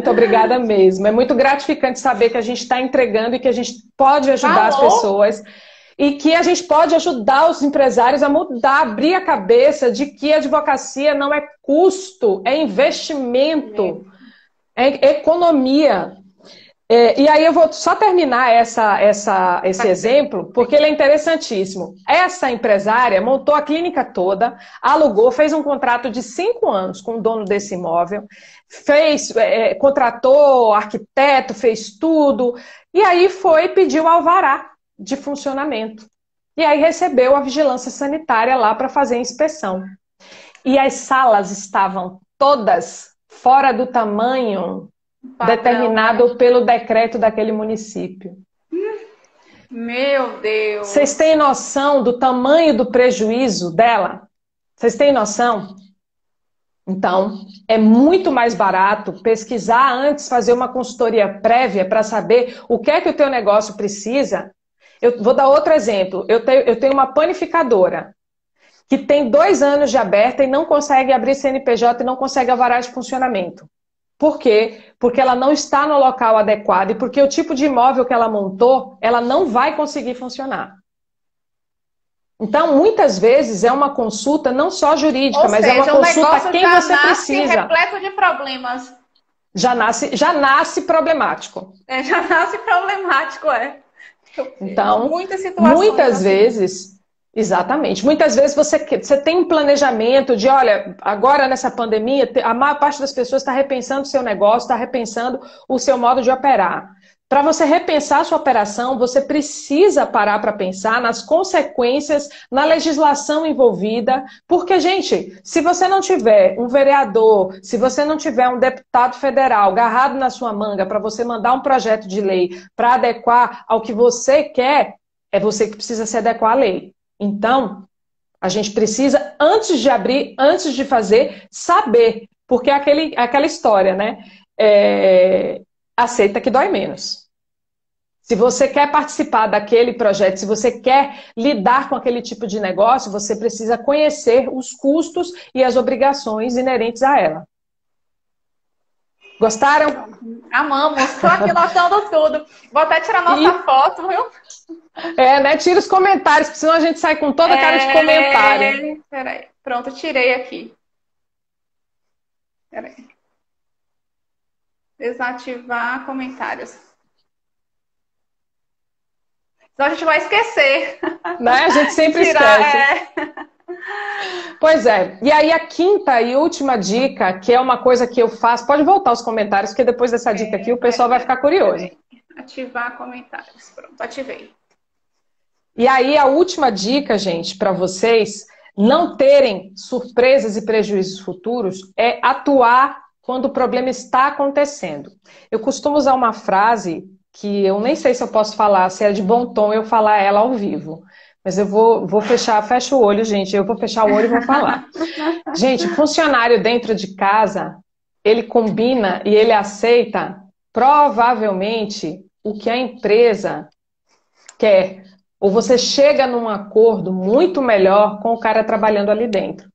obrigada mesmo. É muito gratificante saber que a gente está entregando e que a gente pode ajudar as pessoas. E que a gente pode ajudar os empresários a mudar, abrir a cabeça de que a advocacia não é custo, é investimento, é economia. E aí eu vou só terminar esse exemplo, porque ele é interessantíssimo. Essa empresária montou a clínica toda, alugou, fez um contrato de 5 anos com o dono desse imóvel, contratou arquiteto, fez tudo, e aí pediu o alvará de funcionamento. E aí recebeu a vigilância sanitária lá para fazer a inspeção. E as salas estavam todas fora do tamanho determinado pelo decreto daquele município. Meu Deus! Vocês têm noção do tamanho do prejuízo dela? Vocês têm noção? Então, é muito mais barato pesquisar antes, fazer uma consultoria prévia para saber o que é que o teu negócio precisa. Eu vou dar outro exemplo. Eu tenho uma panificadora que tem 2 anos de aberta e não consegue abrir CNPJ e não consegue alvará de funcionamento. Por quê? Porque ela não está no local adequado e porque o tipo de imóvel que ela montou, ela não vai conseguir funcionar. Então, muitas vezes é uma consulta não só jurídica, mas é uma consulta a quem você precisa. Repleto de problemas. Já nasce problemático. Já nasce problemático, Então, muitas situações muitas vezes, exatamente, muitas vezes você tem um planejamento de, olha, agora nessa pandemia, a maior parte das pessoas está repensando o seu negócio, está repensando o seu modo de operar. Para você repensar a sua operação, você precisa parar para pensar nas consequências, na legislação envolvida, porque, gente, se você não tiver um vereador, se você não tiver um deputado federal agarrado na sua manga para você mandar um projeto de lei para adequar ao que você quer, é você que precisa se adequar à lei. Então, A gente precisa, antes de abrir, antes de fazer, saber. Porque é aquela história, né? Aceita que dói menos. Se você quer participar daquele projeto, se você quer lidar com aquele tipo de negócio, você precisa conhecer os custos e as obrigações inerentes a ela. Gostaram? Amamos. Estou aqui notando tudo. Vou até tirar nossa foto, viu? Né? Tira os comentários, porque senão a gente sai com toda a cara de comentário. Peraí. Pronto, tirei aqui. Peraí. Desativar comentários. Senão a gente vai esquecer. Né? A gente sempre esquece. Pois é. E aí a quinta e última dica, que é uma coisa que eu faço... Pode voltar os comentários, porque depois dessa dica aqui o pessoal vai ficar curioso. Ativar comentários. Pronto, ativei. E aí a última dica, gente, para vocês não terem surpresas e prejuízos futuros é atuar quando o problema está acontecendo. Eu costumo usar uma frase que eu nem sei se eu posso falar, se é de bom tom eu falar ela ao vivo. Mas eu vou fecha o olho, gente. Eu vou fechar o olho e vou falar. Gente, funcionário dentro de casa, ele combina e ele aceita provavelmente o que a empresa quer. Ou você chega num acordo muito melhor com o cara trabalhando ali dentro.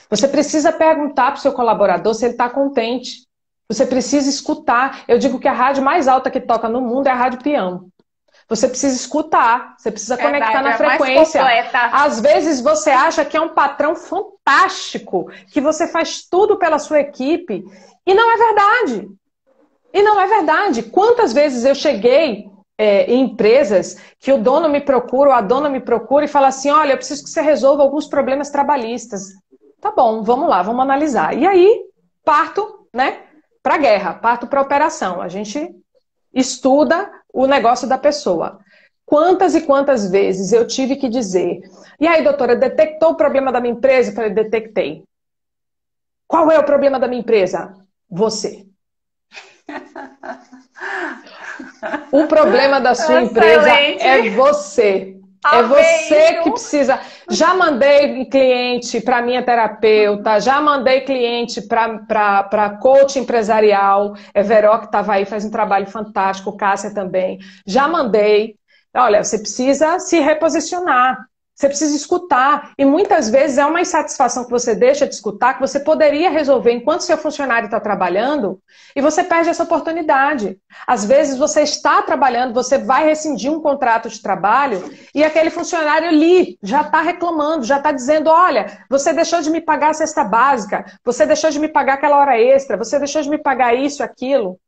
Você precisa perguntar para o seu colaborador se ele está contente. Você precisa escutar. Eu digo que a rádio mais alta que toca no mundo é a Rádio Peão. Você precisa escutar, você precisa conectar na frequência. Às vezes você acha que é um patrão fantástico, que você faz tudo pela sua equipe, e não é verdade. E não é verdade. Quantas vezes eu cheguei em empresas que o dono me procura, ou a dona me procura e fala assim, olha, eu preciso que você resolva alguns problemas trabalhistas. Tá bom, vamos lá, vamos analisar. E aí, parto, né, para a guerra, parto para a operação. A gente estuda o negócio da pessoa. Quantas e quantas vezes eu tive que dizer, e aí, doutora, detectou o problema da minha empresa? Eu falei, detectei. Qual é o problema da minha empresa? Você. O problema da sua empresa é você. É você que precisa. Já mandei cliente para minha terapeuta, já mandei cliente para coach empresarial. Veró, que estava aí, faz um trabalho fantástico, Cássia também. Já mandei. Olha, você precisa se reposicionar. Você precisa escutar. E muitas vezes é uma insatisfação que você deixa de escutar, que você poderia resolver enquanto seu funcionário está trabalhando, e você perde essa oportunidade. Às vezes você está trabalhando, você vai rescindir um contrato de trabalho, e aquele funcionário ali já está reclamando, já está dizendo, olha, você deixou de me pagar a cesta básica, você deixou de me pagar aquela hora extra, você deixou de me pagar isso, aquilo.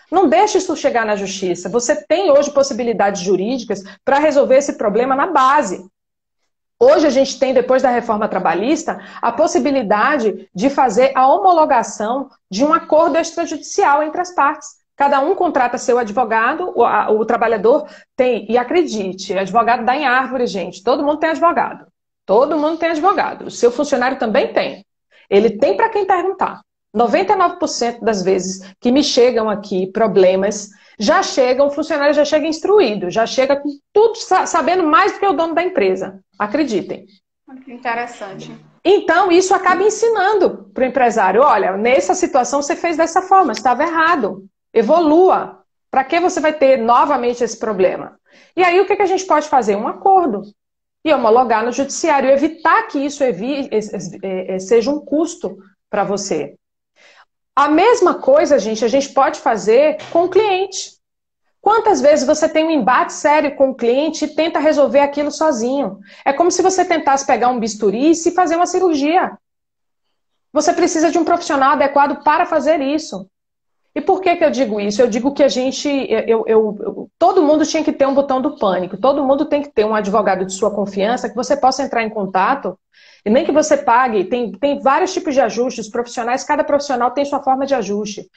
Não deixe isso chegar na justiça. Você tem hoje possibilidades jurídicas para resolver esse problema na base. Hoje a gente tem, depois da reforma trabalhista, a possibilidade de fazer a homologação de um acordo extrajudicial entre as partes. Cada um contrata seu advogado, o trabalhador tem, e acredite, advogado dá em árvore, gente. Todo mundo tem advogado. Todo mundo tem advogado. O seu funcionário também tem. Ele tem para quem perguntar. 99% das vezes que me chegam aqui problemas, o funcionário já chega instruído, já chega com tudo sabendo mais do que o dono da empresa. Acreditem. Interessante. Então, isso acaba ensinando para o empresário. Olha, nessa situação você fez dessa forma, estava errado. Evolua. Para que você vai ter novamente esse problema? E aí, o que a gente pode fazer? Um acordo. E homologar no judiciário. Evitar que isso seja um custo para você. A mesma coisa, gente, a gente pode fazer com o cliente. Quantas vezes você tem um embate sério com o cliente e tenta resolver aquilo sozinho? É como se você tentasse pegar um bisturi e se fazer uma cirurgia. Você precisa de um profissional adequado para fazer isso. E por que eu digo isso? Eu digo que a gente... todo mundo tinha que ter um botão do pânico. Todo mundo tem que ter um advogado de sua confiança que você possa entrar em contato. E nem que você pague. Tem vários tipos de ajustes profissionais. Cada profissional tem sua forma de ajuste.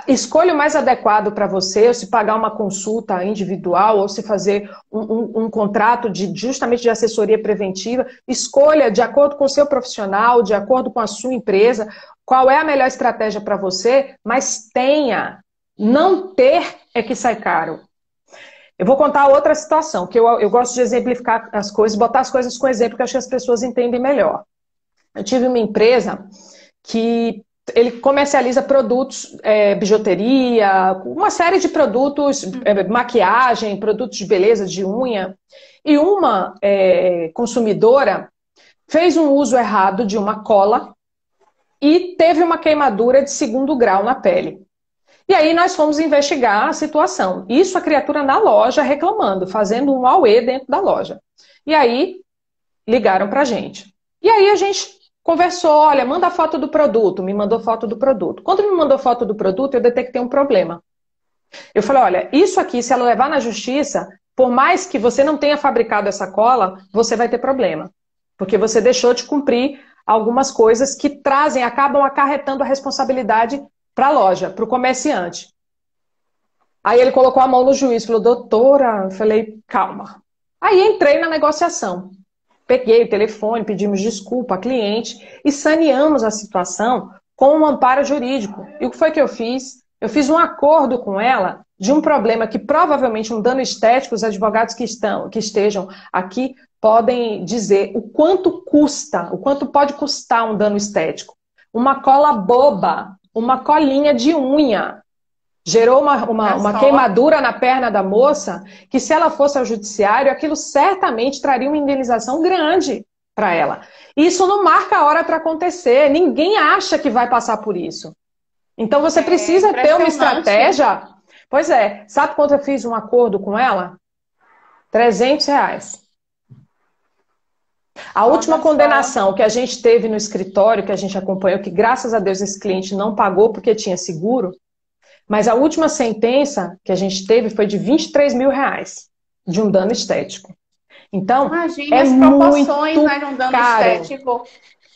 Escolha o mais adequado para você, ou se pagar uma consulta individual, ou se fazer um contrato justamente de assessoria preventiva. Escolha de acordo com o seu profissional, de acordo com a sua empresa, qual é a melhor estratégia para você, mas tenha. Não ter é que sai caro. Eu vou contar outra situação, que eu gosto de exemplificar as coisas, botar as coisas com exemplo, que eu acho que as pessoas entendem melhor. Eu tive uma empresa que ele comercializa produtos, bijuteria, uma série de produtos, maquiagem, produtos de beleza, de unha. E uma consumidora fez um uso errado de uma cola e teve uma queimadura de 2º grau na pele. E aí nós fomos investigar a situação. Isso a criatura na loja reclamando, fazendo um auê dentro da loja. E aí ligaram pra gente. E aí a gente conversou, olha, manda a foto do produto. Me mandou foto do produto. Quando me mandou foto do produto, eu detectei um problema. Eu falei, olha, isso aqui, se ela levar na justiça, por mais que você não tenha fabricado essa cola, você vai ter problema. Porque você deixou de cumprir algumas coisas que acabam acarretando a responsabilidade para a loja, para o comerciante. Aí ele colocou a mão no juiz, falou, doutora, eu falei, calma. Aí entrei na negociação. Peguei o telefone, pedimos desculpa à cliente e saneamos a situação com um amparo jurídico. E o que foi que eu fiz? Eu fiz um acordo com ela de um problema que provavelmente um dano estético, os advogados que estejam aqui podem dizer o quanto custa, o quanto pode custar um dano estético. Uma cola boba, uma colinha de unha, gerou uma queimadura na perna da moça, que se ela fosse ao judiciário, aquilo certamente traria uma indenização grande para ela. Isso não marca a hora para acontecer, ninguém acha que vai passar por isso. Então você precisa ter uma estratégia. Pois é, sabe quanto eu fiz um acordo com ela? R$300. A última condenação que a gente teve no escritório, que a gente acompanhou, que graças a Deus esse cliente não pagou porque tinha seguro, mas a última sentença que a gente teve foi de R$23 mil de um dano estético. Então, imagina as proporções, muito né, de um dano caro. estético.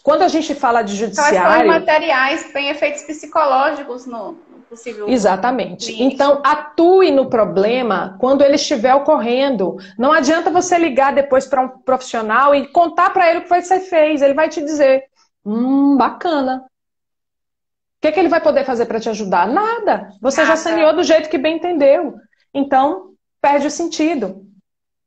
Quando a gente fala de judiciário... Quais são materiais, tem efeitos psicológicos no possível... Exatamente. cliente. Então, atue no problema quando ele estiver ocorrendo. Não adianta você ligar depois para um profissional e contar para ele o que foi que você fez. Ele vai te dizer, bacana. O que ele vai poder fazer para te ajudar? Nada. Você já saneou do jeito que bem entendeu. Então, perde o sentido.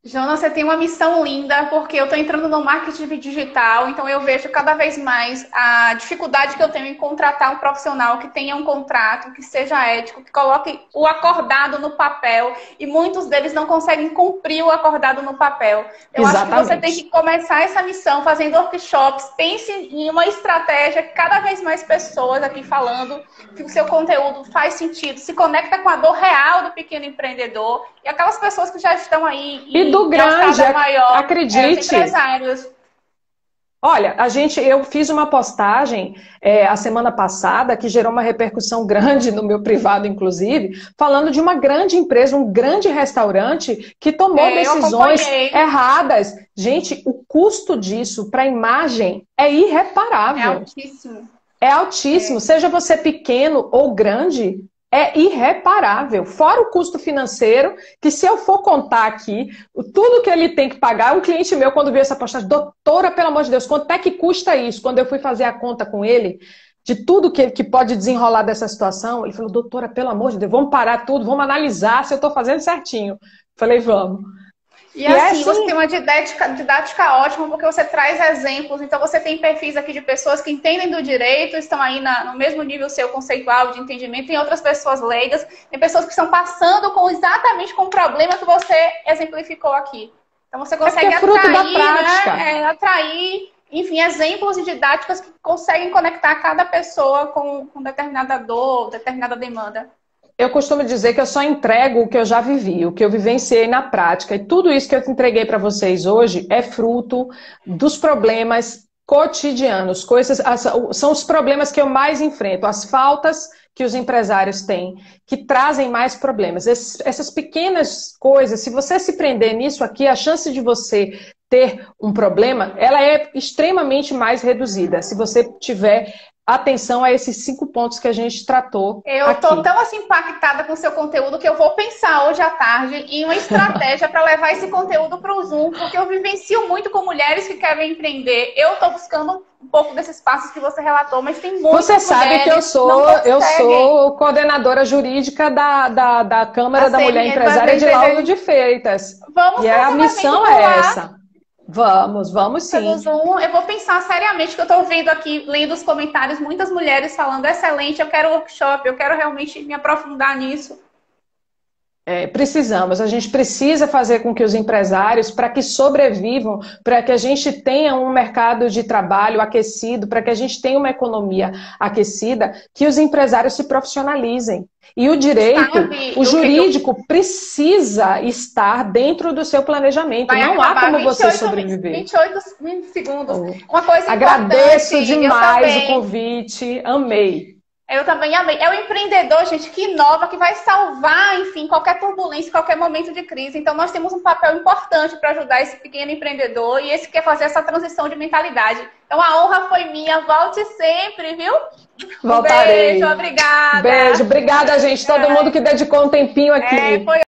Jonas, você tem uma missão linda, porque eu estou entrando no marketing digital, então eu vejo cada vez mais a dificuldade que eu tenho em contratar um profissional que tenha um contrato, que seja ético, que coloque o acordado no papel, e muitos deles não conseguem cumprir o acordado no papel. Eu acho que você tem que começar essa missão fazendo workshops, pense em uma estratégia, cada vez mais pessoas aqui falando que o seu conteúdo faz sentido, se conecta com a dor real do pequeno empreendedor, e aquelas pessoas que já estão aí... E do grande, maior, acredite. Empresários. Olha, eu fiz uma postagem a semana passada que gerou uma repercussão grande no meu privado, inclusive, falando de uma grande empresa, um grande restaurante que tomou decisões erradas. Gente, o custo disso para a imagem é irreparável. É altíssimo. É altíssimo. Seja você pequeno ou grande, é irreparável. Fora o custo financeiro, que se eu for contar aqui, tudo que ele tem que pagar, um cliente meu, quando viu essa postagem, doutora, pelo amor de Deus, quanto é que custa isso? Quando eu fui fazer a conta com ele, de tudo que pode desenrolar dessa situação, ele falou, doutora, pelo amor de Deus, vamos parar tudo, vamos analisar se eu estou fazendo certinho. Falei, vamos. E assim, você tem uma didática ótima, porque você traz exemplos. Então, você tem perfis aqui de pessoas que entendem do direito, estão aí no mesmo nível seu conceitual de entendimento. Tem outras pessoas leigas, tem pessoas que estão passando exatamente com o problema que você exemplificou aqui. Então, você consegue atrair, enfim, exemplos e didáticas que conseguem conectar cada pessoa com determinada dor, determinada demanda. Eu costumo dizer que eu só entrego o que eu já vivi, o que eu vivenciei na prática. E tudo isso que eu entreguei para vocês hoje é fruto dos problemas cotidianos. São os problemas que eu mais enfrento, as faltas que os empresários têm, que trazem mais problemas. Essas pequenas coisas, se você se prender nisso aqui, a chance de você ter um problema, ela é extremamente mais reduzida, se você tiver atenção a esses 5 pontos que a gente tratou Eu aqui. tô tão assim impactada com o seu conteúdo que eu vou pensar hoje à tarde em uma estratégia para levar esse conteúdo para o Zoom, porque eu vivencio muito com mulheres que querem empreender. Eu tô buscando um pouco desses passos que você relatou, mas tem muitas Você sabe que eu mulheres sou coordenadora jurídica da Câmara da Mulher Empresária de Lauro de Freitas. Vamos e a missão é essa. Vamos sim. Zoom, eu vou pensar seriamente, que eu estou vendo aqui, lendo os comentários, muitas mulheres falando, excelente, eu quero workshop, eu quero realmente me aprofundar nisso. Precisamos, a gente precisa fazer com que os empresários, para que sobrevivam, para que a gente tenha um mercado de trabalho aquecido, para que a gente tenha uma economia aquecida, que os empresários se profissionalizem. E o direito, o jurídico precisa estar dentro do seu planejamento. Não há como você sobreviver. 28 segundos. Uma coisa Agradeço demais o convite, amei. Eu também amei. É o empreendedor, gente, que inova, que vai salvar, enfim, qualquer turbulência, qualquer momento de crise. Então, nós temos um papel importante para ajudar esse pequeno empreendedor e esse que quer fazer essa transição de mentalidade. Então, a honra foi minha. Volte sempre, viu? Voltarei. Um beijo, obrigada. Beijo, obrigada, gente. Todo mundo que dedicou um tempinho aqui. Foi